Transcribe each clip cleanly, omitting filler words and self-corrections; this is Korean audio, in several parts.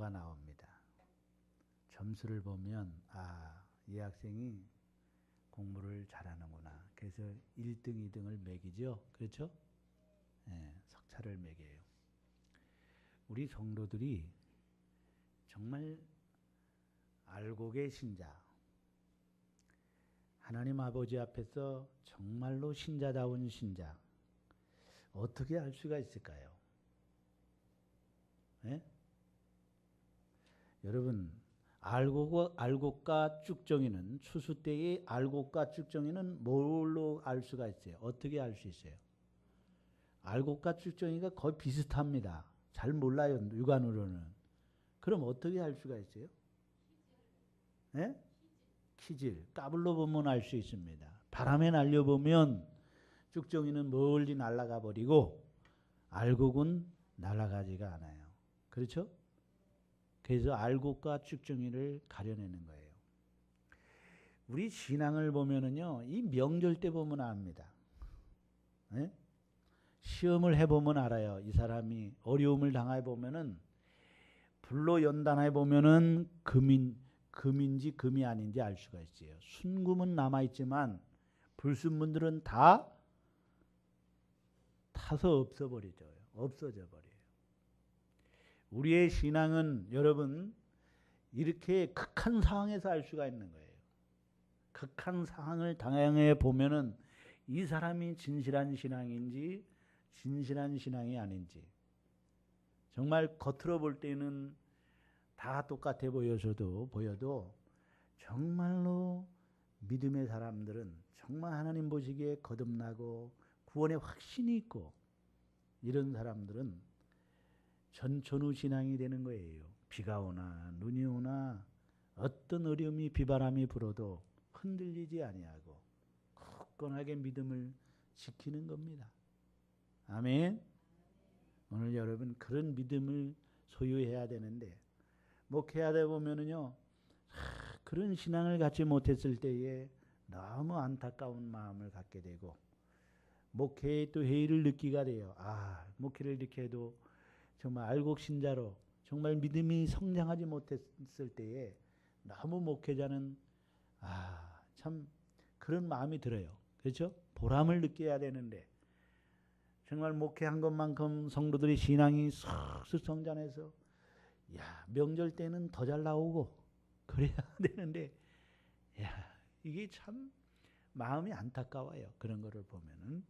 점수가 나옵니다. 점수를 보면 이 학생이 공부를 잘하는구나. 그래서 1등, 2등을 매기죠. 그렇죠? 네, 석차를 매겨요. 우리 성도들이 정말 알곡의 신자, 하나님 아버지 앞에서 정말로 신자다운 신자, 어떻게 알 수가 있을까요? 네? 여러분, 알곡과 쭉정이는, 추수 때의 알곡과 쭉정이는 뭘로 알 수가 있어요? 어떻게 알 수 있어요? 알곡과 쭉정이가 거의 비슷합니다. 잘 몰라요, 육안으로는. 그럼 어떻게 알 수가 있어요? 네? 키질, 까불러 보면 알 수 있습니다. 바람에 날려보면 쭉정이는 멀리 날아가 버리고 알곡은 날아가지가 않아요. 그렇죠? 그래서 알곡과 쭉정이를 가려내는 거예요. 우리 신앙을 보면은요, 이 명절 때 보면 압니다. 네? 시험을 해보면 알아요. 이 사람이 어려움을 당해 보면은, 불로 연단해 보면은 금인지 금이 아닌지 알 수가 있어요. 순금은 남아있지만 불순물들은 다 타서 없어져 버려요. 우리의 신앙은 여러분 이렇게 극한 상황에서 알 수가 있는 거예요. 극한 상황을 당해 보면은 이 사람이 진실한 신앙인지 진실한 신앙이 아닌지, 정말 겉으로 볼 때는 다 똑같아 보여도 정말로 믿음의 사람들은 정말 하나님 보시기에 거듭나고 구원에 확신이 있고 이런 사람들은 전천후 신앙이 되는 거예요. 비가 오나 눈이 오나 어떤 어려움이 비바람이 불어도 흔들리지 아니하고 굳건하게 믿음을 지키는 겁니다. 아멘. 오늘 여러분 그런 믿음을 소유해야 되는데, 목회하다 보면은요, 그런 신앙을 갖지 못했을 때에 너무 안타까운 마음을 갖게 되고, 목회의 또 회의를 느끼게 돼요. 목회를 이렇게 해도 정말 알곡 신자로 정말 믿음이 성장하지 못했을 때에 너무 목회자는 참 그런 마음이 들어요. 그렇죠? 보람을 느껴야 되는데 정말 목회한 것만큼 성도들이 신앙이 쑥쑥 성장해서 명절 때는 더 잘 나오고 그래야 되는데 이게 참 마음이 안타까워요. 그런 거를 보면은.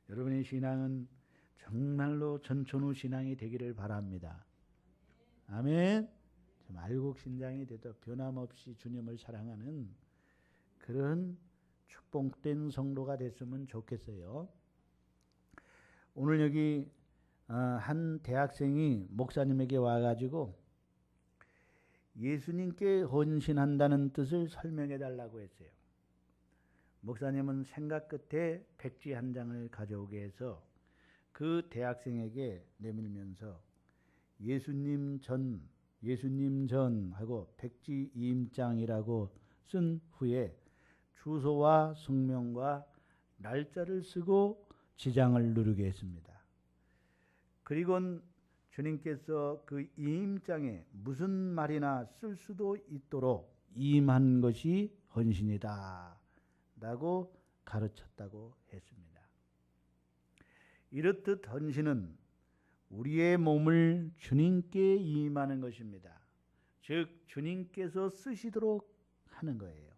여러분의 신앙은 정말로 전천후 신앙이 되기를 바랍니다. 아멘. 좀 알곡 신장이 돼도 변함없이 주님을 사랑하는 그런 축복된 성도가 됐으면 좋겠어요. 오늘 여기 한 대학생이 목사님에게 와가지고 예수님께 헌신한다는 뜻을 설명해 달라고 했어요. 목사님은 생각 끝에 백지 한 장을 가져오게 해서 그 대학생에게 내밀면서 예수님 전 하고 백지 임장이라고 쓴 후에 주소와 성명과 날짜를 쓰고 지장을 누르게 했습니다. 그리고 주님께서 그 임장에 무슨 말이나 쓸 수도 있도록 임한 것이 헌신이다 라고 가르쳤다고 했습니다. 이렇듯 헌신은 우리의 몸을 주님께 임하는 것입니다. 즉 주님께서 쓰시도록 하는 거예요.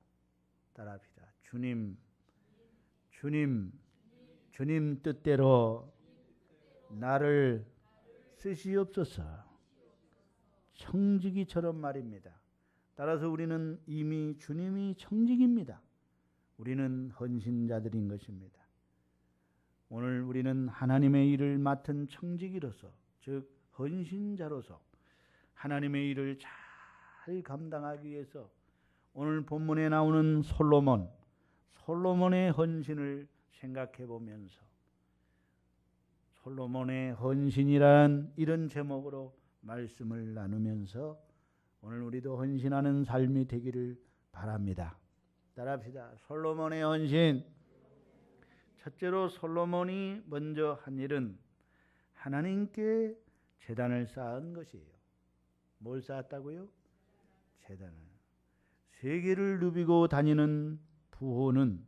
따라합시다. 주님 뜻대로 나를 쓰시옵소서. 청지기처럼 말입니다. 따라서 우리는 이미 주님이 청지기입니다. 우리는 헌신자들인 것입니다. 오늘 우리는 하나님의 일을 맡은 청지기로서, 즉 헌신자로서 하나님의 일을 잘 감당하기 위해서 오늘 본문에 나오는 솔로몬의 헌신을 생각해 보면서, 솔로몬의 헌신이란 이런 제목으로 말씀을 나누면서 오늘 우리도 헌신하는 삶이 되기를 바랍니다. 따라합시다. 솔로몬의 헌신. 첫째로 솔로몬이 먼저 한 일은 하나님께 제단을 쌓은 것이에요. 뭘 쌓았다고요? 제단을. 세계를 누비고 다니는 부호는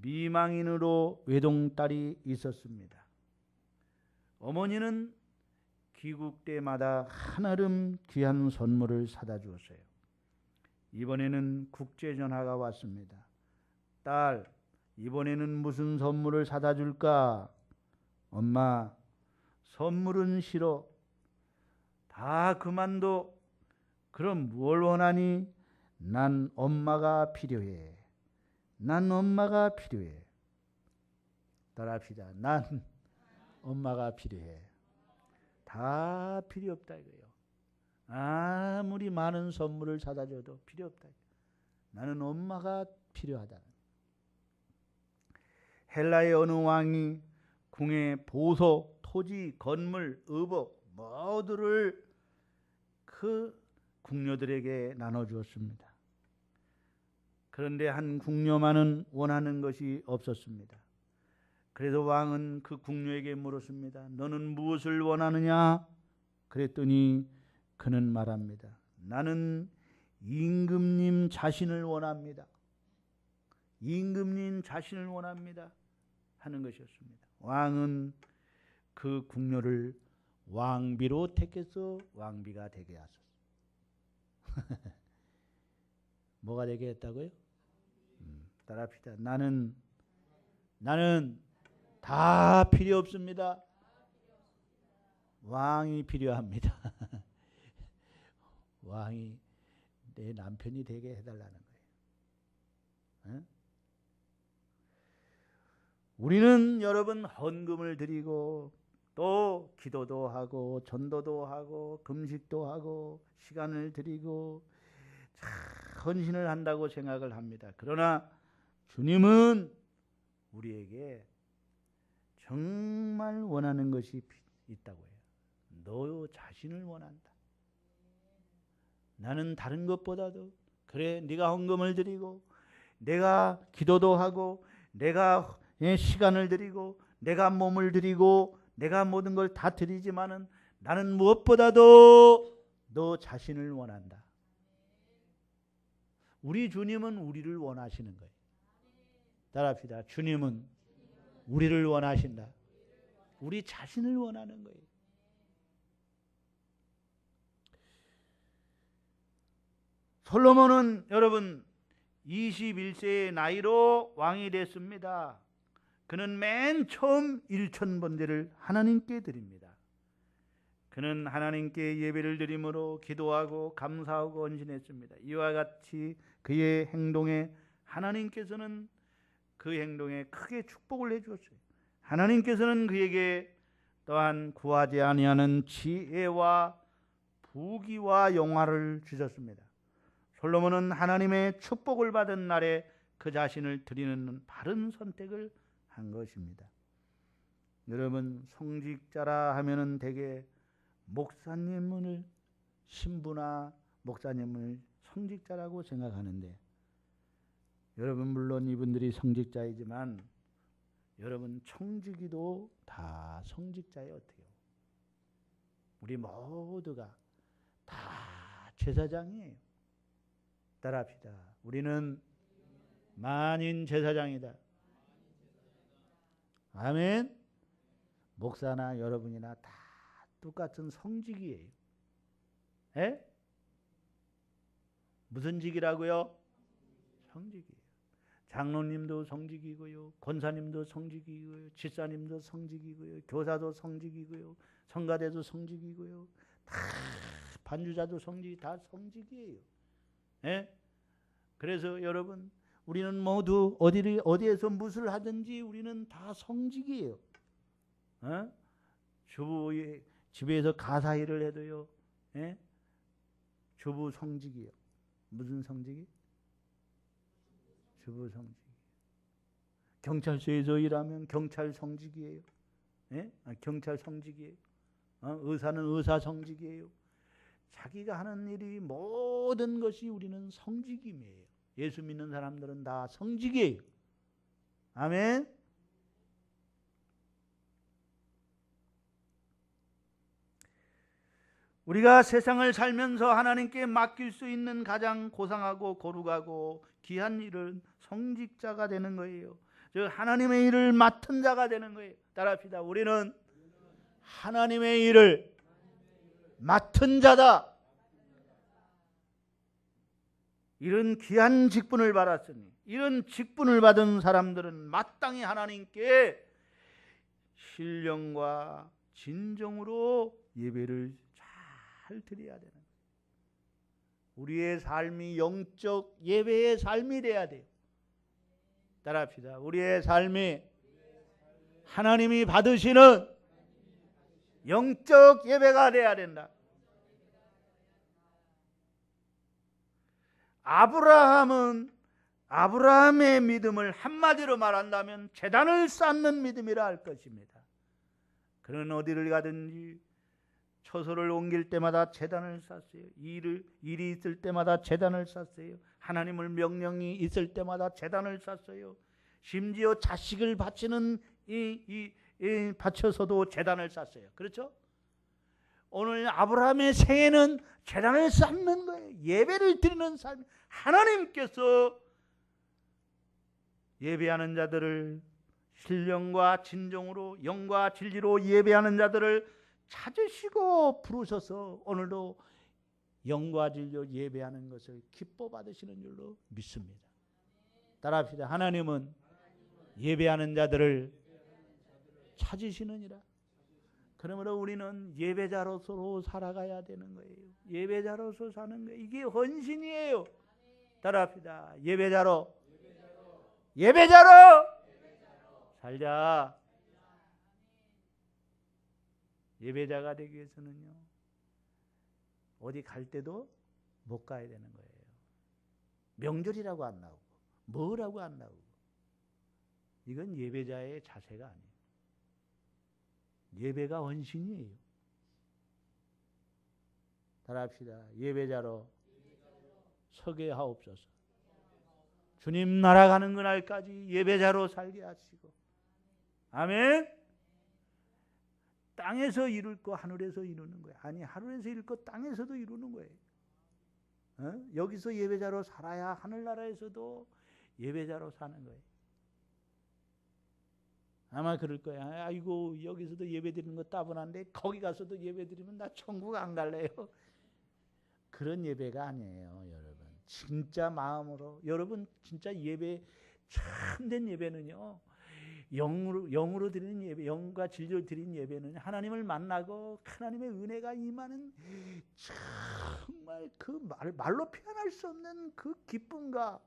미망인으로 외동딸이 있었습니다. 어머니는 귀국 때마다 한아름 귀한 선물을 사다 주었어요. 이번에는 국제전화가 왔습니다. 딸, 이번에는 무슨 선물을 사다 줄까? 엄마, 선물은 싫어. 다 그만둬. 그럼 뭘 원하니? 난 엄마가 필요해. 난 엄마가 필요해. 따라합시다. 난 엄마가 필요해. 다 필요 없다 이거예요. 아무리 많은 선물을 사다 줘도 필요 없다. 나는 엄마가 필요하다. 헬라의 어느 왕이 궁의 보석, 토지, 건물, 의복 모두를 그 궁녀들에게 나눠주었습니다. 그런데 한 궁녀만은 원하는 것이 없었습니다. 그래서 왕은 그 궁녀에게 물었습니다. 너는 무엇을 원하느냐? 그랬더니 그는 말합니다. 나는 임금님 자신을 원합니다. 임금님 자신을 원합니다. 하는 것이었습니다. 왕은 그 궁녀를 왕비로 택해서 왕비가 되게 하소서. 뭐가 되게 했다고요? 따라합시다. 나는 다 필요 없습니다. 왕이 필요합니다. 왕이 내 남편이 되게 해달라는 거예요. 에? 우리는 여러분 헌금을 드리고 또 기도도 하고 전도도 하고 금식도 하고 시간을 드리고 헌신을 한다고 생각을 합니다. 그러나 주님은 우리에게 정말 원하는 것이 있다고 해요. 너 자신을 원한다. 나는 다른 것보다도 그래 네가 헌금을 드리고 내가 기도도 하고 내가 시간을 드리고 내가 몸을 드리고 내가 모든 걸 다 드리지만은 나는 무엇보다도 너 자신을 원한다. 우리 주님은 우리를 원하시는 거예요. 따라합시다. 주님은 우리를 원하신다. 우리 자신을 원하는 거예요. 솔로몬은 여러분 21세의 나이로 왕이 됐습니다. 그는 맨 처음 1000번제를 하나님께 드립니다. 그는 하나님께 예배를 드림으로 기도하고 감사하고 헌신했습니다. 이와 같이 그의 행동에 하나님께서는 그 행동에 크게 축복을 해주었어요. 하나님께서는 그에게 또한 구하지 아니하는 지혜와 부귀와 영화를 주셨습니다. 솔로몬은 하나님의 축복을 받은 날에 그 자신을 드리는 바른 선택을 한 것입니다. 여러분 성직자라 하면은 대개 목사님을 신부나 목사님을 성직자라고 생각하는데 여러분 물론 이분들이 성직자이지만 여러분 청지기도 다 성직자예요. 어때요? 우리 모두가 다 제사장이에요. 따라합시다. 우리는 만인 제사장이다. 아멘. 목사나 여러분이나 다 똑같은 성직이에요. 에? 무슨 직이라고요? 성직이에요. 장로님도 성직이고요. 권사님도 성직이고요. 집사님도 성직이고요. 교사도 성직이고요. 성가대도 성직이고요. 다 반주자도 성직이 다 성직이에요. 에? 그래서 여러분 우리는 모두 어디에서 무엇을 하든지 우리는 다 성직이에요. 어? 주부 집에서 가사 일을 해도요. 예? 주부 성직이요. 무슨 성직이? 주부 성직. 경찰서에서 일하면 경찰 성직이에요. 예? 경찰 성직이에요. 의사는 의사 성직이에요. 자기가 하는 일이 모든 것이 우리는 성직임이에요. 예수 믿는 사람들은 다 성직이에요. 아멘. 우리가 세상을 살면서 하나님께 맡길 수 있는 가장 고상하고 거룩하고 귀한 일은 성직자가 되는 거예요. 즉 하나님의 일을 맡은 자가 되는 거예요. 따라합시다. 우리는 하나님의 일을 맡은 자다. 이런 귀한 직분을 받았으니, 이런 직분을 받은 사람들은 마땅히 하나님께 신령과 진정으로 예배를 잘 드려야 되는 거예요. 우리의 삶이 영적 예배의 삶이 돼야 돼요. 따라합시다. 우리의 삶이 하나님이 받으시는 영적 예배가 돼야 된다. 아브라함의 믿음을 한마디로 말한다면 제단을 쌓는 믿음이라 할 것입니다. 그는 어디를 가든지 처소를 옮길 때마다 제단을 쌓았어요. 일이 있을 때마다 제단을 쌓았어요. 하나님을 명령이 있을 때마다 제단을 쌓았어요. 심지어 자식을 바쳐서도 제단을 쌓았어요. 그렇죠? 오늘 아브라함의 생애는 제단을 쌓는 거예요. 예배를 드리는 삶. 하나님께서 예배하는 자들을 신령과 진정으로 영과 진리로 예배하는 자들을 찾으시고 부르셔서 오늘도 영과 진리로 예배하는 것을 기뻐 받으시는 줄로 믿습니다. 따라합시다. 하나님은 예배하는 자들을 찾으시느니라. 그러므로 우리는 예배자로서 살아가야 되는 거예요. 예배자로서 사는 거예요. 이게 헌신이에요. 따라합시다. 예배자로 살자. 예배자가 되기 위해서는요, 어디 갈 때도 못 가야 되는 거예요. 명절이라고 안 나오고 뭐라고 안 나오고. 이건 예배자의 자세가 아니에요. 예배가 헌신이에요. 따라합시다. 예배자로 서게 하옵소서. 주님 나라 가는 그날까지 예배자로 살게 하시고. 아멘. 땅에서 이룰 거 하늘에서 이루는 거예요. 아니, 하늘에서 이룰 거 땅에서도 이루는 거예요. 여기서 예배자로 살아야 하늘나라에서도 예배자로 사는 거예요. 아마 그럴 거야. 아이고, 여기서도 예배 드리는 거 따분한데 거기 가서도 예배 드리면 나 천국 안 갈래요. 그런 예배가 아니에요, 여러분. 진짜 마음으로, 여러분 진짜 예배, 참된 예배는요, 영으로 드리는 예배, 영과 진리로 드리는 예배는 하나님을 만나고 하나님의 은혜가 임하는 정말 그 말로 표현할 수 없는 그 기쁨과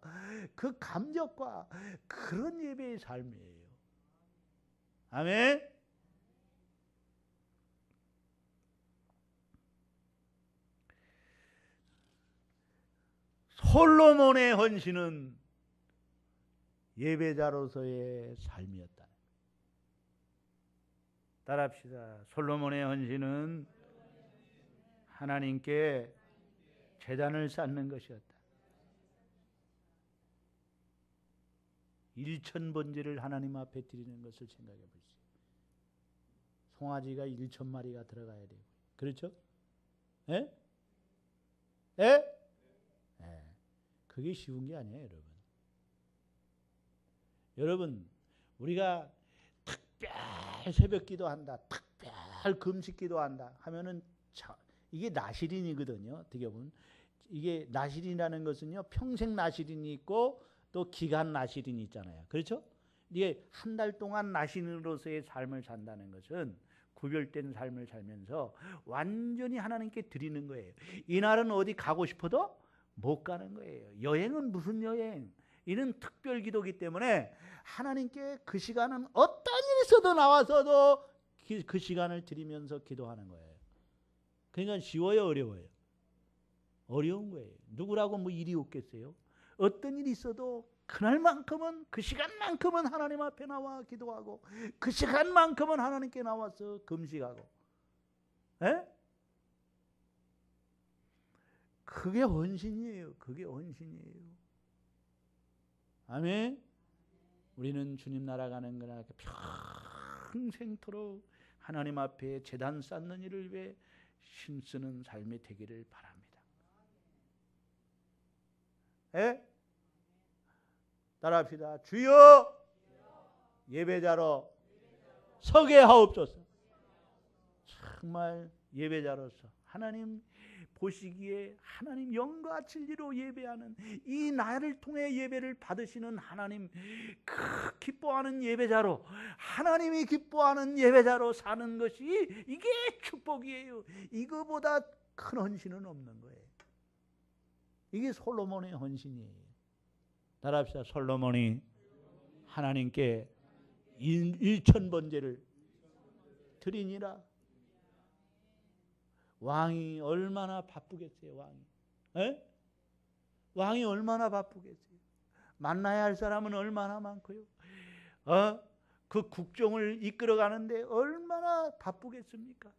그 감격과 그런 예배의 삶이에요. 아멘. 솔로몬의 헌신은 예배자로서의 삶이었다. 따라합시다. 솔로몬의 헌신은 하나님께 제단을 쌓는 것이었다. 일천번제를 하나님 앞에 드리는 것을 생각해 보세요. 송아지가 1,000마리가 들어가야 돼요. 그렇죠? 예? 예? 예. 그게 쉬운 게 아니에요, 여러분. 여러분, 우리가 특별 새벽 기도한다, 특별 금식 기도한다 하면은 이게 나실인이거든요. 어떻게 보면 이게 나실인이라는 것은요, 평생 나실인이 있고 또 기간 나실인이 있잖아요. 그렇죠? 이게 한 달 동안 나실인으로서의 삶을 산다는 것은 구별된 삶을 살면서 완전히 하나님께 드리는 거예요. 이날은 어디 가고 싶어도 못 가는 거예요. 여행은 무슨 여행? 이는 특별 기도이기 때문에 하나님께 그 시간은 어떤 일이 있어도 나와서도 그 시간을 드리면서 기도하는 거예요. 그러니까 쉬워요, 어려워요? 어려운 거예요. 누구라고 뭐 일이 없겠어요? 어떤 일이 있어도 그날만큼은, 그 시간만큼은 하나님 앞에 나와 기도하고 그 시간만큼은 하나님께 나와서 금식하고. 에? 그게 헌신이에요. 그게 헌신이에요. 아멘. 우리는 주님 나라 가는 그날 평생토록 하나님 앞에 제단 쌓는 일을 위해 힘쓰는 삶이 되기를 바랍니다. 예? 따라합시다. 주여 예배자로 서게 하옵소서. 정말 예배자로서 하나님 보시기에 하나님 영과 진리로 예배하는 이 나를 통해 예배를 받으시는 하나님 그 기뻐하는 예배자로 하나님이 기뻐하는 예배자로 사는 것이 이게 축복이에요. 이거보다 큰 헌신은 없는 거예요. 이게 솔로몬의 헌신이에요. 따라합시다. 솔로몬이 하나님께 1,000번제를 드리니라. 왕이 얼마나 바쁘겠어요. 왕이. 에? 왕이 얼마나 바쁘겠어요. 만나야 할 사람은 얼마나 많고요. 그 국정을 이끌어가는데 얼마나 바쁘겠습니까?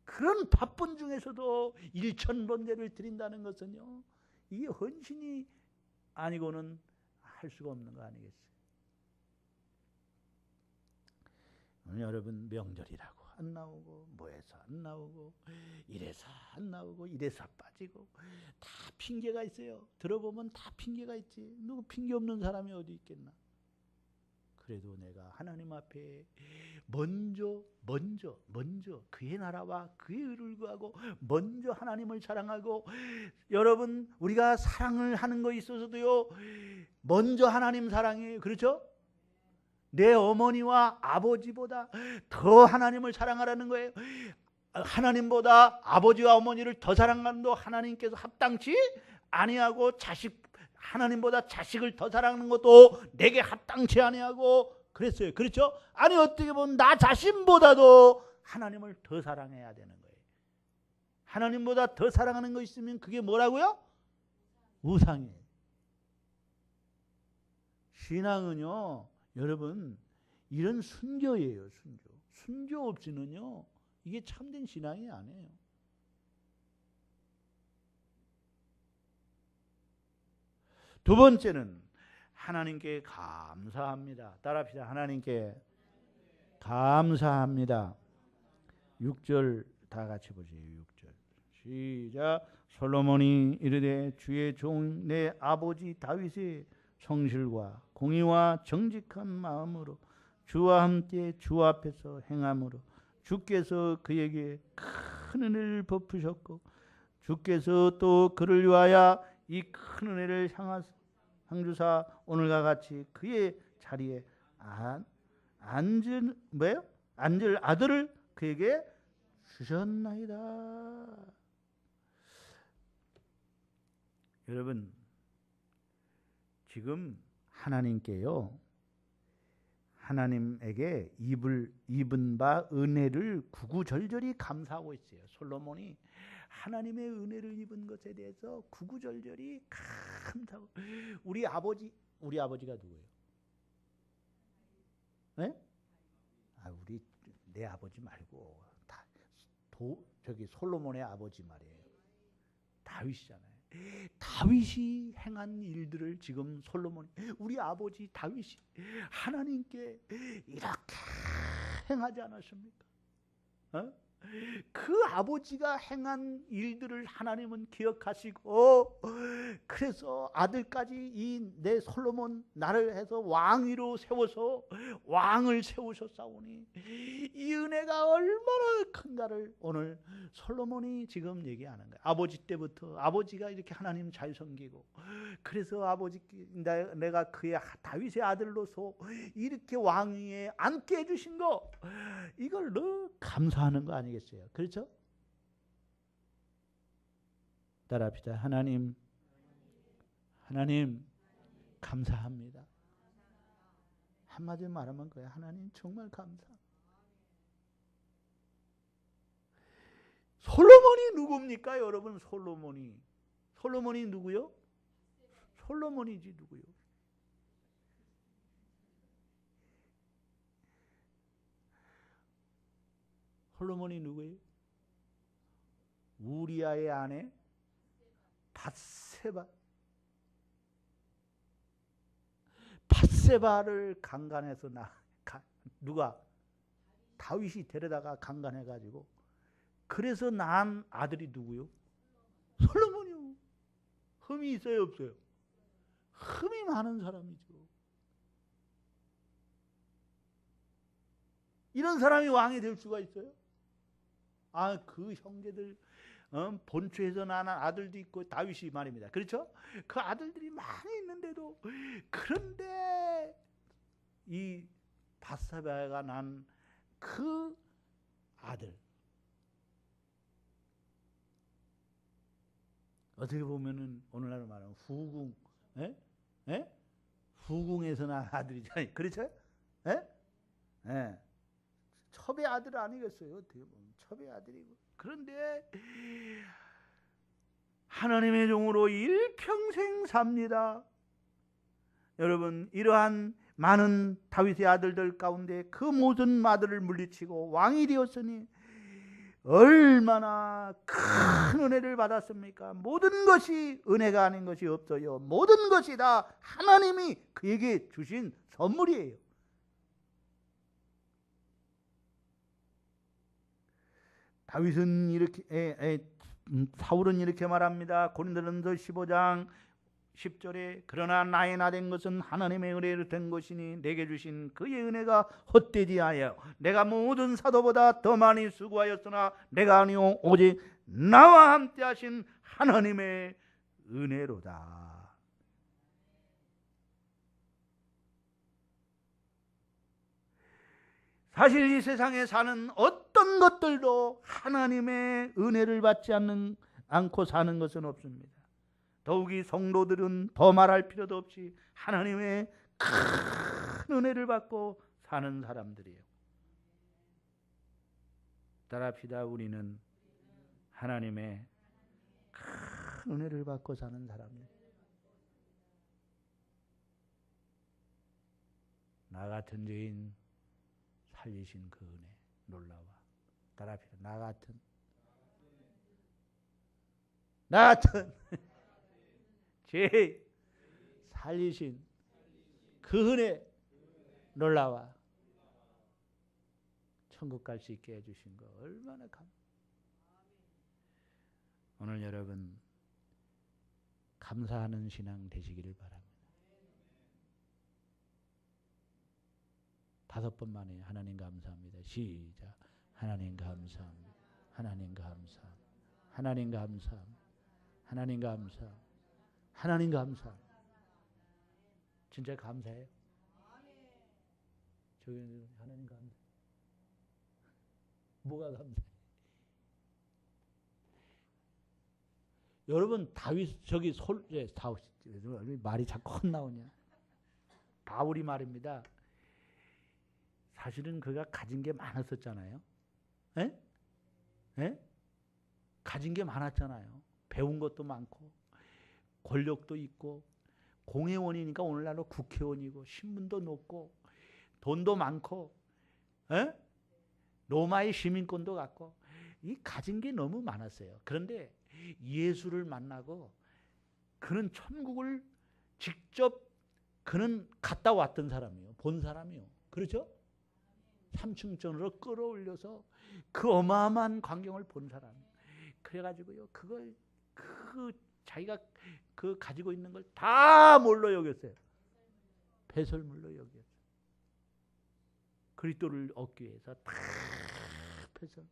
그런 바쁜 중에서도 1,000번제를 드린다는 것은요, 이게 헌신이 아니고는 할 수가 없는 거 아니겠어요? 여러분 명절이라고 안 나오고 뭐해서 안 나오고 이래서 안 나오고 이래서 빠지고 다 핑계가 있어요. 들어보면 다 핑계가 있지. 누구 핑계 없는 사람이 어디 있겠나. 그래도 내가 하나님 앞에 먼저 그의 나라와 그의 의를 구하고 먼저 하나님을 사랑하고, 여러분 우리가 사랑을 하는 거 있어서도요 먼저 하나님 사랑해요. 그렇죠? 내 어머니와 아버지보다 더 하나님을 사랑하라는 거예요. 하나님보다 아버지와 어머니를 더 사랑하는 도 하나님께서 합당치 아니하고, 하나님보다 자식을 더 사랑하는 것도 내게 합당치 아니하고 그랬어요. 그렇죠? 아니 어떻게 보면 나 자신보다도 하나님을 더 사랑해야 되는 거예요. 하나님보다 더 사랑하는 거 있으면 그게 뭐라고요? 우상이에요. 신앙은요 여러분 이런 순교예요. 순교 없이는요 이게 참된 신앙이 아니에요. 두 번째는 하나님께 감사합니다. 따라합시다. 하나님께 감사합니다. 6절 다 같이 보세요. 6절 시작. 솔로몬이 이르되 주의 종 내 아버지 다윗의 성실과 공의와 정직한 마음으로 주와 함께 주 앞에서 행함으로 주께서 그에게 큰 은혜를 베푸셨고, 주께서 또 그를 위하여 이 큰 은혜를 향주사 오늘과 같이 그의 자리에 앉을 아들을 그에게 주셨나이다. 여러분 지금 하나님에게 입은 바 은혜를 구구절절히 감사하고 있어요. 솔로몬이 하나님의 은혜를 입은 것에 대해서 구구절절히 감사하고. 우리 아버지가 누구예요? 네? 내 아버지 말고 저기 솔로몬의 아버지 말이에요. 다윗이잖아요. 다윗이 행한 일들을 지금 우리 아버지 다윗이 하나님께 이렇게 행하지 않았습니까? 그 아버지가 행한 일들을 하나님은 기억하시고, 그래서 아들까지 내 솔로몬 나를 해서 왕위로 세워서 왕을 세우셨사오니 이 은혜가 얼마나 큰가를 오늘 솔로몬이 지금 얘기하는 거예요. 아버지 때부터 아버지가 이렇게 하나님 잘 섬기고, 그래서 내가 그의 다윗의 아들로서 이렇게 왕위에 앉게 해주신 거, 이걸 너무 감사하는 거 아니겠어요? 그렇죠? 따라합시다. 하나님 감사합니다. 한마디로 말하면 그래요. 하나님 정말 감사. 솔로몬이 누굽니까 여러분? 솔로몬이 누구요? 솔로몬이지 누구요? 솔로몬이 누구예요? 우리아의 아내 밧세바를 강간해서 누가? 다윗이 데려다가 강간해가지고. 그래서 낳은 아들이 누구요? 솔로몬이요. 흠이 있어요, 없어요? 흠이 많은 사람이죠. 이런 사람이 왕이 될 수가 있어요? 그 형제들 본초에서 낳은 아들도 있고, 다윗이 말입니다. 그렇죠? 그 아들들이 많이 있는데도, 그런데 이 바세바가 난 그 아들, 어떻게 보면은 오늘날 말하면 후궁, 에? 에? 후궁에서 난 아들이잖아요. 그렇죠? 에? 에. 첩의 아들 아니겠어요? 어떻게 보면 첩의 아들이고. 그런데 하나님의 종으로 일평생 삽니다. 여러분, 이러한 많은 다윗의 아들들 가운데 그 모든 아들을 물리치고 왕이 되었으니 얼마나 큰 은혜를 받았습니까? 모든 것이 은혜가 아닌 것이 없어요. 모든 것이 다 하나님이 그에게 주신 선물이에요. 다윗은 이렇게 사울은 이렇게 말합니다. 고린도전서 15장 10절에 그러나 나의 나 된 것은 하나님의 은혜로 된 것이니 내게 주신 그의 은혜가 헛되지 하여 내가 모든 사도보다 더 많이 수고하였으나 내가 아니요 오직 나와 함께 하신 하나님의 은혜로다. 사실 이 세상에 사는 어떤 것들도 하나님의 은혜를 받지 않고 사는 것은 없습니다. 더욱이 성도들은 더 말할 필요도 없이 하나님의 큰 은혜를 받고 사는 사람들이에요. 따라합시다. 우리는 하나님의 큰 은혜를 받고 사는 사람이에요. 나 같은 죄인 살리신 그 은혜 놀라워. 따라합시다. 나 같은 죄 살리신 그 은혜 놀라워. 천국 갈 수 있게 해주신 거 얼마나 오늘 여러분 감사하는 신앙 되시기를 바랍니다. 5번 만에 하나님 감사합니다. 시작. 하나님 감사합니다. 하나님 감사합니다. 하나님 감사합니다. 하나님 감사합니다. 하나님 감사. 진짜 감사해요? 저기 하나님 감사. 뭐가 감사해? 여러분 다윗 다윗 말이 자꾸 헛나오냐? 바울이 말입니다. 사실은 그가 가진 게 많았었잖아요. 에? 에? 가진 게 많았잖아요. 배운 것도 많고 권력도 있고 공회원이니까 오늘날로 국회의원이고 신분도 높고 돈도 많고 에? 로마의 시민권도 갖고 이 가진 게 너무 많았어요. 그런데 예수를 만나고 그는 천국을 직접 그는 갔다 왔던 사람이에요. 본 사람이요. 그렇죠? 3층전으로 끌어올려서 그 어마어마한 광경을 본 사람. 그래가지고요, 그걸 자기가 그 가지고 있는 걸 다 뭘로 여겼어요? 배설물로 여겼어요. 그리스도를 얻기 위해서 다 배설.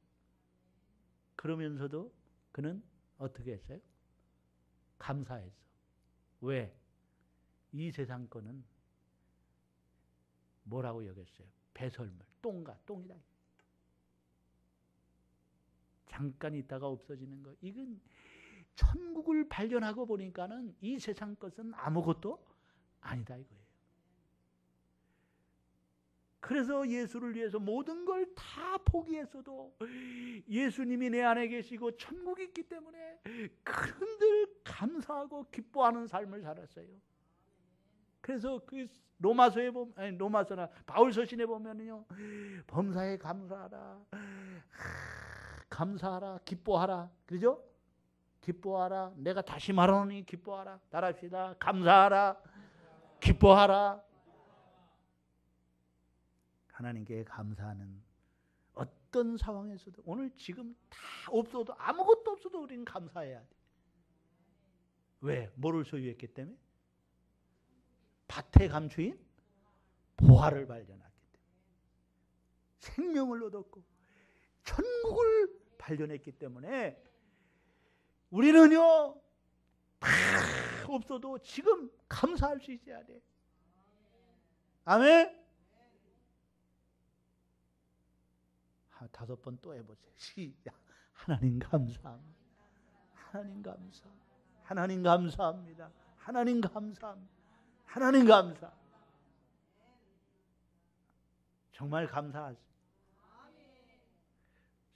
그러면서도 그는 어떻게 했어요? 감사했어. 왜? 이 세상 거는 뭐라고 여겼어요? 배설물, 똥이다. 잠깐 있다가 없어지는 거. 이건 천국을 발견하고 보니까는 이 세상 것은 아무것도 아니다 이거예요. 그래서 예수를 위해서 모든 걸 다 포기했어도 예수님이 내 안에 계시고 천국이 있기 때문에 그런들 감사하고 기뻐하는 삶을 살았어요. 그래서 그 로마서에 보면, 로마서나 바울서신에 보면요, 범사에 감사하라, 감사하라, 기뻐하라, 그죠? 기뻐하라. 내가 다시 말하노니 기뻐하라. 따라합시다. 감사하라, 기뻐하라. 하나님께 감사하는 어떤 상황에서도 오늘 지금 다 없어도 아무것도 없어도 우리는 감사해야 돼. 왜? 뭐를 소유했기 때문에? 밭에 감추인 보화를 발견했기 때문에. 생명을 얻었고 천국을 발견했기 때문에 우리는요 다 없어도 지금 감사할 수 있어야 돼. 아멘. 5번 또 해보세요. 시작. 하나님 감사합니다. 하나님 감사합니다. 하나님 감사합니다. 하나님 감사합니다. 하나님 감사. 정말 감사하죠.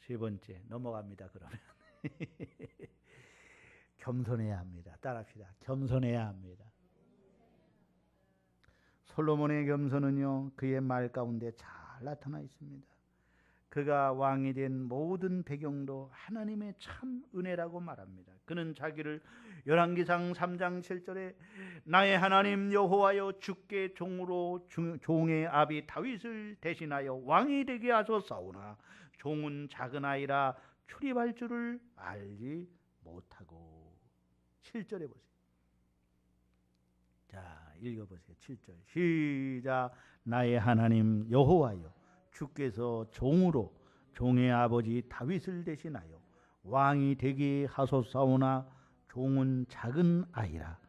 3번째 넘어갑니다. 그러면 겸손해야 합니다. 따라합시다. 겸손해야 합니다. 솔로몬의 겸손은요 그의 말 가운데 잘 나타나 있습니다. 그가 왕이 된 모든 배경도 하나님의 참 은혜라고 말합니다. 그는 자기를 열왕기상 3장 7절에 나의 하나님 여호와여 주께 종으로 종의 아비 다윗을 대신하여 왕이 되게 하소서오나 종은 작은 아이라 출입할 줄을 알지 못하고. 7절에 보세요. 자, 읽어보세요. 7절 시작. 나의 하나님 여호와여 주께서 종으로 종의 아버지 다윗을 대신하여 왕이 되게 하소서오나 종은 작은 아이라.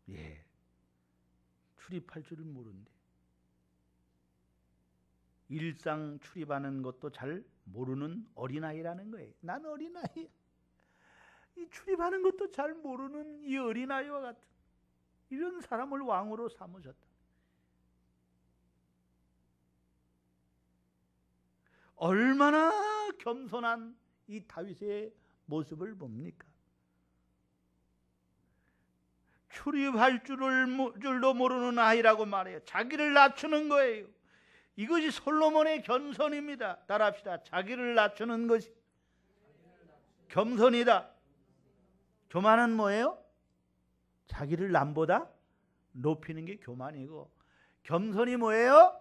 예, 출입할 줄을 모른대. 일상 출입하는 것도 잘 모르는 어린아이라는 거예요. 난 어린아이야. 이 출입하는 것도 잘 모르는 이 어린아이와 같은 이런 사람을 왕으로 삼으셨다. 얼마나 겸손한 이 다윗의 모습을 봅니까? 출입할 줄도 모르는 아이라고 말해요. 자기를 낮추는 거예요. 이것이 솔로몬의 겸손입니다. 따라합시다. 자기를 낮추는 것이 겸손이다. 교만은 뭐예요? 자기를 남보다 높이는 게 교만이고, 겸손이 뭐예요?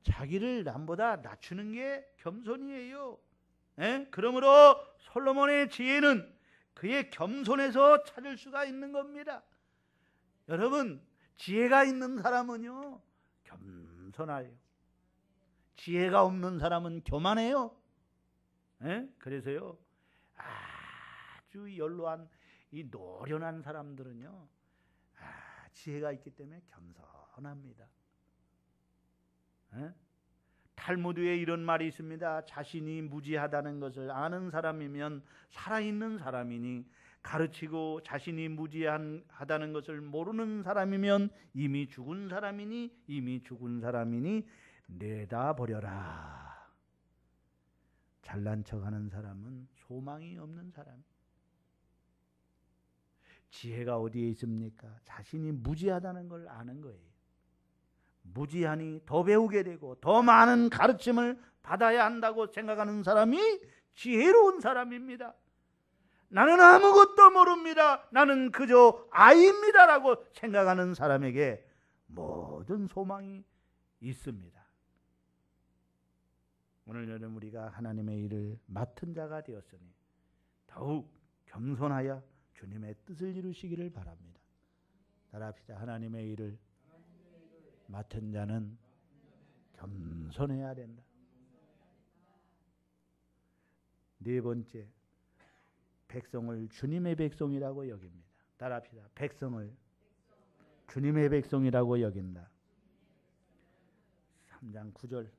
자기를 남보다 낮추는 게 겸손이에요. 에? 그러므로 솔로몬의 지혜는 그의 겸손에서 찾을 수가 있는 겁니다. 여러분, 지혜가 있는 사람은요 겸손해요. 지혜가 없는 사람은 교만해요. 에? 그래서요 아주 연로한 이 노련한 사람들은요 지혜가 있기 때문에 겸손합니다. 에? 탈무드에 이런 말이 있습니다. 자신이 무지하다는 것을 아는 사람이면 살아있는 사람이니, 가르치고 자신이 무지하다는 것을 모르는 사람이면 이미 죽은 사람이니 내다버려라. 잘난 척하는 사람은 소망이 없는 사람. 지혜가 어디에 있습니까? 자신이 무지하다는 걸 아는 거예요. 무지하니 더 배우게 되고 더 많은 가르침을 받아야 한다고 생각하는 사람이 지혜로운 사람입니다. 나는 아무것도 모릅니다. 나는 그저 아이입니다라고 생각하는 사람에게 모든 소망이 있습니다. 오늘 여러분 우리가 하나님의 일을 맡은 자가 되었으니 더욱 겸손하여 주님의 뜻을 이루시기를 바랍니다. 따라합시다. 하나님의 일을 맡은 자는 겸손해야 된다. 4번째, 백성을 주님의 백성이라고 여깁니다. 따라합시다. 백성을 주님의 백성이라고 여긴다. 3장 9절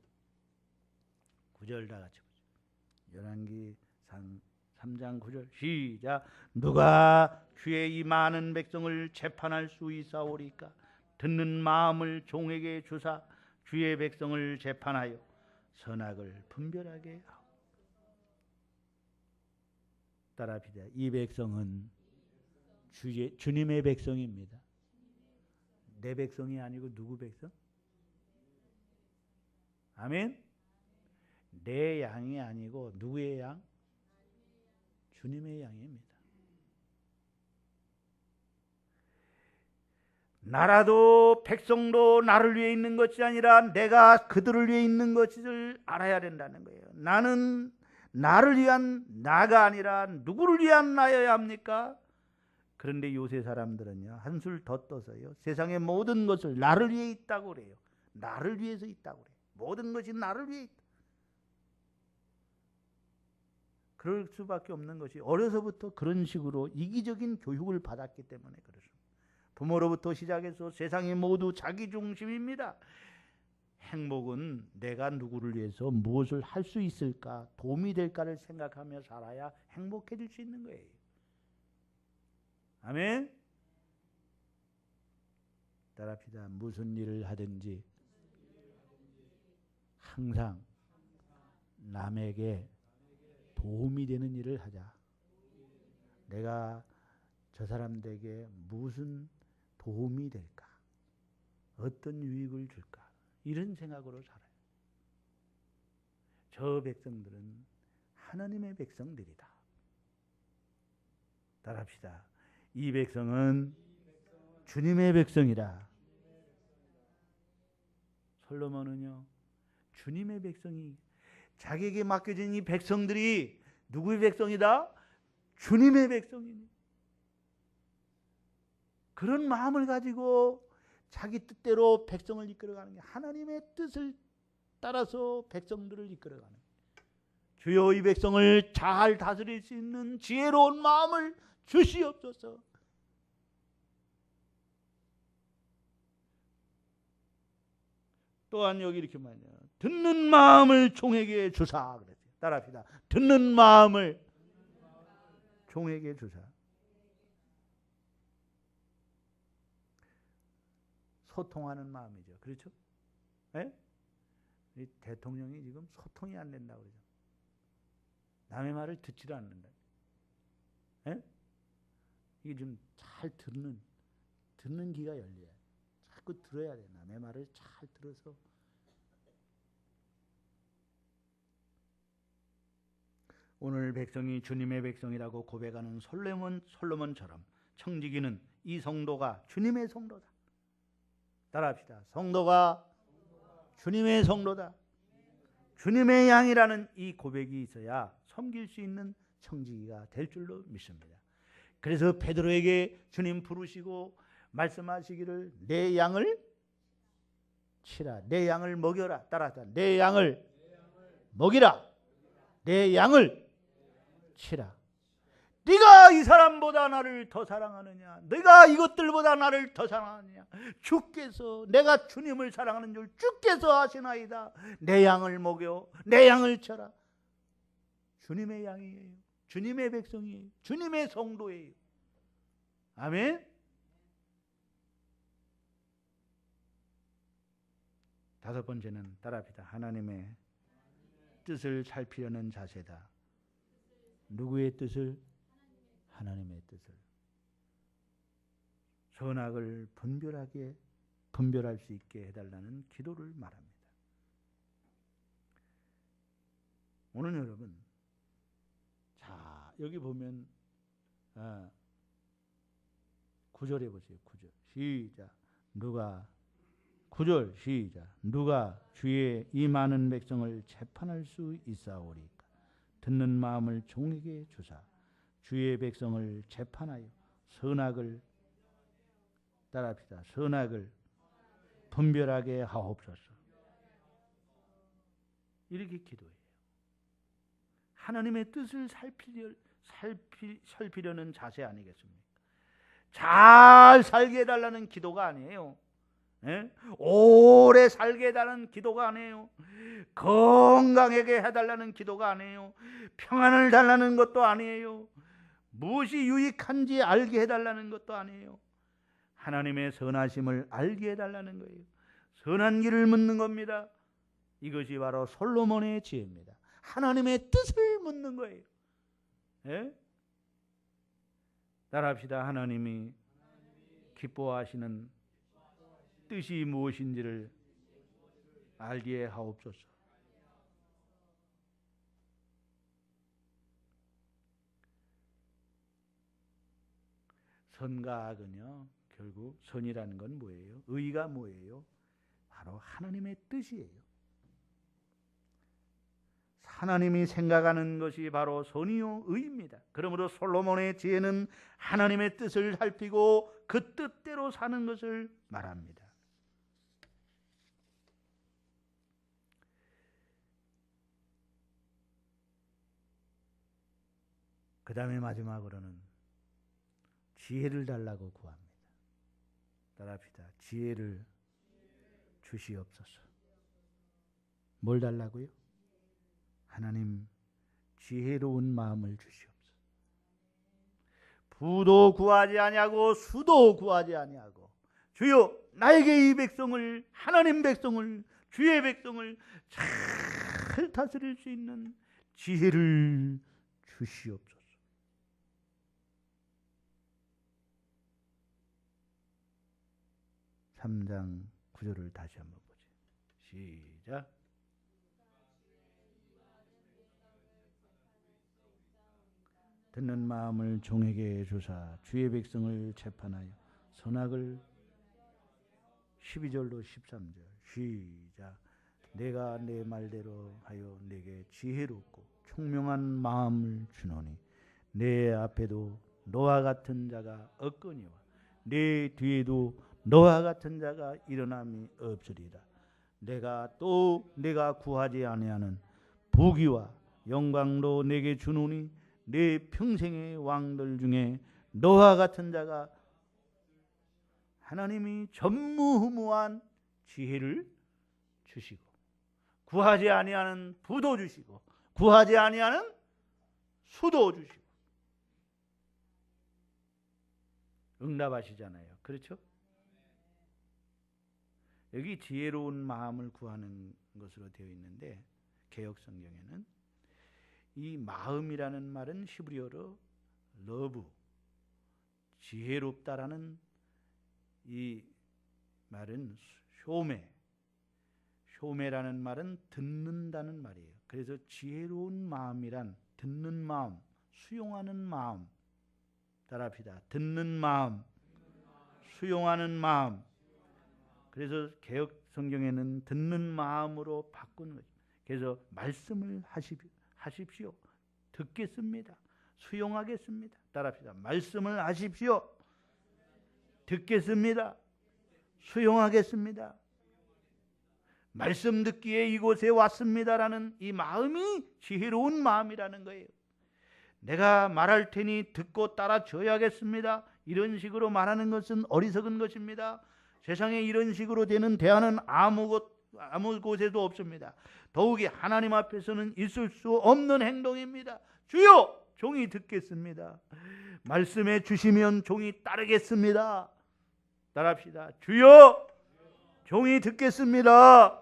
다 같이 보죠. 열왕기상 3장 9절 시작. 누가 주의 이 많은 백성을 재판할 수 있사오리까? 듣는 마음을 종에게 주사 주의 백성을 재판하여 선악을 분별하게 하오. 따라합시다. 이 백성은 주님의 백성입니다. 내 백성이 아니고 누구 백성? 아멘. 내 양이 아니고 누구의 양? 주님의 양입니다. 나라도 백성도 나를 위해 있는 것이 아니라 내가 그들을 위해 있는 것을 알아야 된다는 거예요. 나는 나를 위한 나가 아니라 누구를 위한 나여야 합니까? 그런데 요새 사람들은요, 한술 더 떠서요, 세상의 모든 것을 나를 위해 있다고 그래요. 나를 위해서 있다고 그래요. 모든 것이 나를 위해 있다. 그럴 수밖에 없는 것이 어려서부터 그런 식으로 이기적인 교육을 받았기 때문에 그렇습니다. 부모로부터 시작해서 세상이 모두 자기 중심입니다. 행복은 내가 누구를 위해서 무엇을 할 수 있을까, 도움이 될까를 생각하며 살아야 행복해질 수 있는 거예요. 아멘. 따라합시다. 무슨 일을 하든지 항상 남에게 도움이 되는 일을 하자. 내가 저 사람들에게 무슨 도움이 될까? 어떤 유익을 줄까? 이런 생각으로 살아요. 저 백성들은 하나님의 백성들이다. 따라합시다. 이 백성은 주님의 백성이다. 솔로몬은요, 주님의 백성이, 자기에게 맡겨진 이 백성들이 누구의 백성이다? 주님의 백성이니. 그런 마음을 가지고 자기 뜻대로 백성을 이끌어가는 게, 하나님의 뜻을 따라서 백성들을 이끌어가는 거예요. 주여, 이 백성을 잘 다스릴 수 있는 지혜로운 마음을 주시옵소서. 또한 여기 이렇게 말해요. 듣는 마음을 종에게 주사. 그랬어요. 따라합시다. 듣는 마음을 종에게 주사. 소통하는 마음이죠. 그렇죠? 네? 이 대통령이 지금 소통이 안 된다고 그러죠. 남의 말을 듣지도 않는다. 네? 이게 좀 잘 듣는 귀가 열려야 돼. 자꾸 들어야 돼. 남의 말을 잘 들어서. 오늘 백성이 주님의 백성이라고 고백하는 솔로몬처럼 청지기는 이 성도가 주님의 성도다. 따라합시다. 성도가 주님의 성도다. 주님의 양이라는 이 고백이 있어야 섬길 수 있는 청지기가 될 줄로 믿습니다. 그래서 베드로에게 주님 부르시고 말씀하시기를 내 양을 치라. 내 양을 먹여라. 따라하자. 내 양을 먹이라. 내 양을 치라. 네가 이 사람보다 나를 더 사랑하느냐? 네가 이것들보다 나를 더 사랑하느냐? 주께서, 내가 주님을 사랑하는 줄 주께서 아시나이다. 내 양을 먹여, 내 양을 쳐라. 주님의 양이에요. 주님의 백성이에요. 주님의 성도예요. 아멘. 다섯 번째는 따라합시다. 하나님의 뜻을 살피려는 자세다. 누구의 뜻을? 하나님의 뜻을. 선악을 분별할 수 있게 해달라는 기도를 말합니다. 오늘 여러분, 자 여기 보면 9절 해보세요. 9절 시작. 누가 9절 시작. 누가 주의 이 많은 백성을 재판할 수 있사오리까? 듣는 마음을 종에게 주사 주의 백성을 재판하여 선악을, 따라합시다. 선악을 분별하게 하옵소서. 이렇게 기도해요. 하나님의 뜻을 살피려는 자세 아니겠습니까? 잘 살게 해달라는 기도가 아니에요. 예? 오래 살게 해달라는 기도가 아니에요. 건강하게 해달라는 기도가 아니에요. 평안을 달라는 것도 아니에요. 무엇이 유익한지 알게 해달라는 것도 아니에요. 하나님의 선하심을 알게 해달라는 거예요. 선한 길을 묻는 겁니다. 이것이 바로 솔로몬의 지혜입니다. 하나님의 뜻을 묻는 거예요. 예? 따라합시다. 하나님이 기뻐하시는 뜻이 무엇인지를 알게 하옵소서. 선과 악은요, 결국 선이라는 건 뭐예요? 의가 뭐예요? 바로 하나님의 뜻이에요. 하나님이 생각하는 것이 바로 선이요 의입니다. 그러므로 솔로몬의 지혜는 하나님의 뜻을 살피고 그 뜻대로 사는 것을 말합니다. 그 다음에 마지막으로는 지혜를 달라고 구합니다. 따라합시다. 지혜를 주시옵소서. 뭘 달라고요? 하나님 지혜로운 마음을 주시옵소서. 부도 구하지 아니하고 수도 구하지 아니하고 주여 나에게 이 백성을, 하나님 백성을, 주의 백성을 잘 다스릴 수 있는 지혜를 주시옵소서. 3장 9절을 다시 한번 보죠. 시작. 듣는 마음을 종에게 주사 주의 백성을 재판하여 선악을 12절로 13절 시작. 내가 내 말대로 하여 내게 지혜롭고 총명한 마음을 주노니 내 앞에도 너와 같은 자가 없거니와 내 뒤에도 너와 같은 자가 일어남이 없으리라. 내가 구하지 아니하는 부귀와 영광도 내게 주노니 내 평생의 왕들 중에 너와 같은 자가 하나님이 전무후무한 지혜를 주시고 구하지 아니하는 부도 주시고 구하지 아니하는 수도 주시고 응답하시잖아요. 그렇죠? 여기 지혜로운 마음을 구하는 것으로 되어 있는데 개역 성경에는 이 마음이라는 말은 히브리어로 러브, 지혜롭다라는 이 말은 쇼메라는 말은 듣는다는 말이에요. 그래서 지혜로운 마음이란 듣는 마음, 수용하는 마음. 따라합시다. 듣는 마음, 수용하는 마음. 그래서 개역 성경에는 듣는 마음으로 바꾸는 거죠. 그래서 말씀을 하십시오. 듣겠습니다. 수용하겠습니다. 따라합시다. 말씀을 하십시오. 듣겠습니다. 수용하겠습니다. 말씀 듣기에 이곳에 왔습니다라는 이 마음이 지혜로운 마음이라는 거예요. 내가 말할 테니 듣고 따라줘야겠습니다. 이런 식으로 말하는 것은 어리석은 것입니다. 세상에 이런 식으로 되는 대화는 아무 곳에도 없습니다. 더욱이 하나님 앞에서는 있을 수 없는 행동입니다. 주여, 종이 듣겠습니다. 말씀해 주시면 종이 따르겠습니다. 따라합시다. 주여, 종이 듣겠습니다.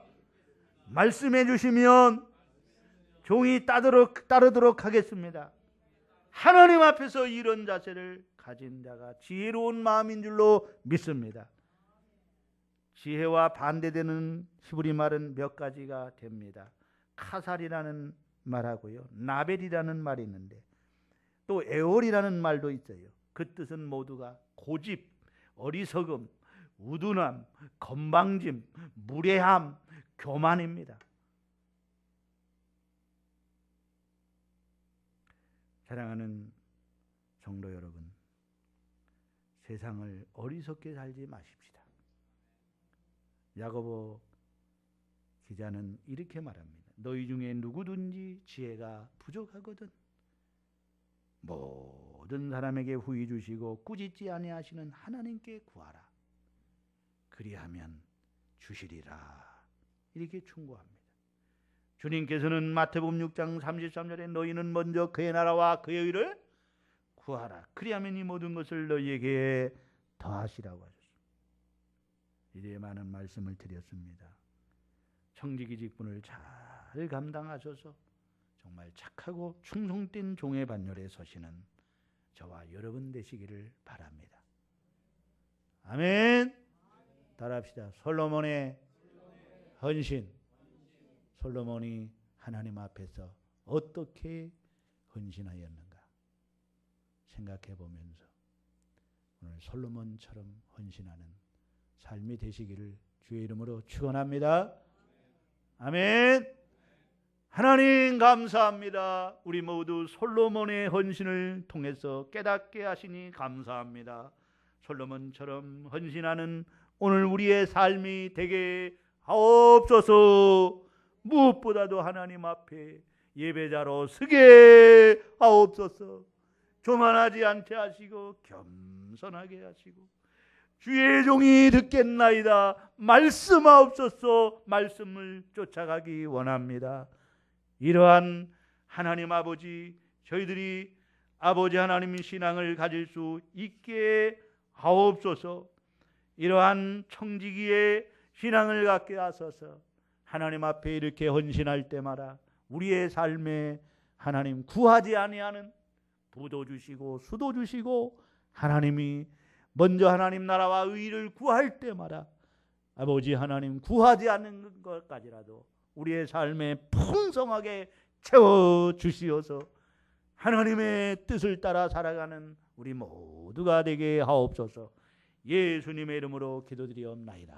말씀해 주시면 종이 따르도록 하겠습니다. 하나님 앞에서 이런 자세를 가진 자가 지혜로운 마음인 줄로 믿습니다. 지혜와 반대되는 히브리 말은 몇 가지가 됩니다. 카살이라는 말하고요, 나벨이라는 말이 있는데 또 에올이라는 말도 있어요. 그 뜻은 모두가 고집, 어리석음, 우둔함, 건방짐, 무례함, 교만입니다. 사랑하는 성도 여러분, 세상을 어리석게 살지 마십시다. 야고보 기자는 이렇게 말합니다. 너희 중에 누구든지 지혜가 부족하거든 모든 사람에게 후히 주시고 꾸짖지 아니하시는 하나님께 구하라. 그리하면 주시리라. 이렇게 충고합니다. 주님께서는 마태복음 6장 33절에 너희는 먼저 그의 나라와 그의 의를 구하라. 그리하면 이 모든 것을 너희에게 더하시라고 하셨습니다. 이래 많은 말씀을 드렸습니다. 청지기 직분을 잘 감당하셔서 정말 착하고 충성된 종의 반열에 서시는 저와 여러분 되시기를 바랍니다. 아멘. 따라합시다. 솔로몬의 헌신. 솔로몬이 하나님 앞에서 어떻게 헌신하였는가 생각해 보면서 오늘 솔로몬처럼 헌신하는 삶이 되시기를 주의 이름으로 축원합니다. 아멘. 하나님 감사합니다. 우리 모두 솔로몬의 헌신을 통해서 깨닫게 하시니 감사합니다. 솔로몬처럼 헌신하는 오늘 우리의 삶이 되게 하옵소서. 무엇보다도 하나님 앞에 예배자로 서게 하옵소서. 교만하지 않게 하시고 겸손하게 하시고 주의 종이 듣겠나이다 말씀하옵소서. 말씀을 쫓아가기 원합니다. 이러한 하나님 아버지, 저희들이 아버지 하나님 신앙을 가질 수 있게 하옵소서. 이러한 청지기의 신앙을 갖게 하소서. 하나님 앞에 이렇게 헌신할 때마다 우리의 삶에 하나님 구하지 아니하는 부도 주시고 수도 주시고, 하나님이 먼저 하나님 나라와 의를 구할 때마다 아버지 하나님 구하지 않는 것까지라도 우리의 삶에 풍성하게 채워주시어서 하나님의 뜻을 따라 살아가는 우리 모두가 되게 하옵소서. 예수님의 이름으로 기도드리옵나이다.